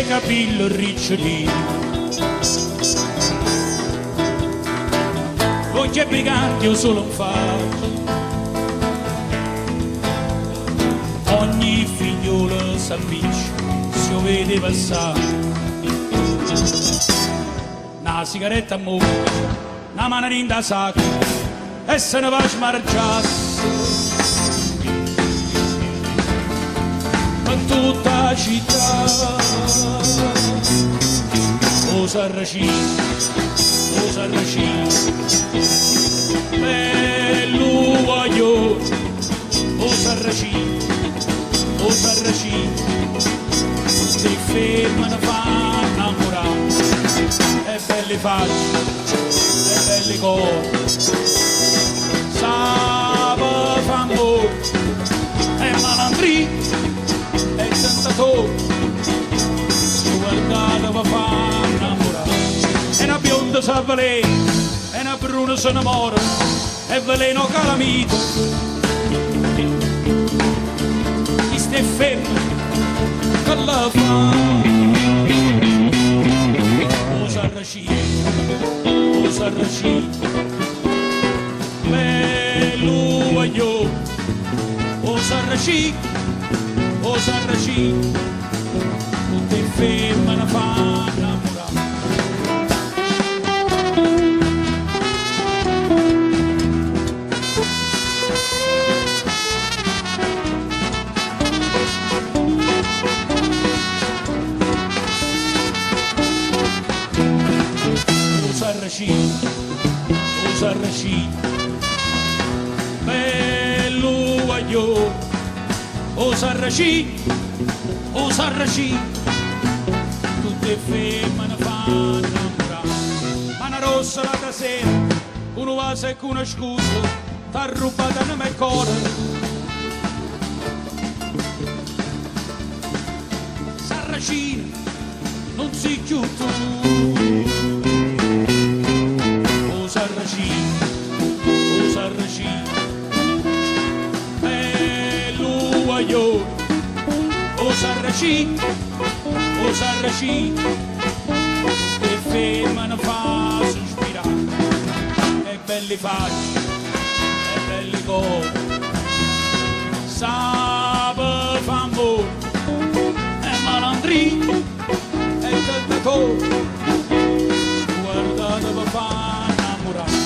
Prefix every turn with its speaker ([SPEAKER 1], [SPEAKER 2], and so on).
[SPEAKER 1] capelli ricciolini, occhi picanti o solo un faccio, ogni figliolo s'avvicina, si lo vede passare, una sigaretta a mano, una mano in da sacca, e se ne va a smargiarsi. Tutta la città o Sarracino, bello voglio o Sarracino, si fermano a far innamorare, e belle facce, e belle cose, sape fa amore, e malandrino, e tentatore, guardate va fa innamorare, e una bionda s'avvelena, e una bruna se innamora, e veleno calamito, chi sta fermo che la fa, o Sarracino, bello voglio, o Sarracino, tutte fermano a far innamorare. O Sarracino, bello voglio, o Sarracino, tutte femmine fanno innamorare. Ma una rossa la sera, uno vaso e una scusa, t'ha rubato nel mio cuore. Sarracino, non si chiude. O Sarracino, bello voglio, o Sarracino, tutte femmine fa sospirare, e belle facce, e belle cose, sape fa amore, e malandrino, e tentatore, guardate per far innamorare.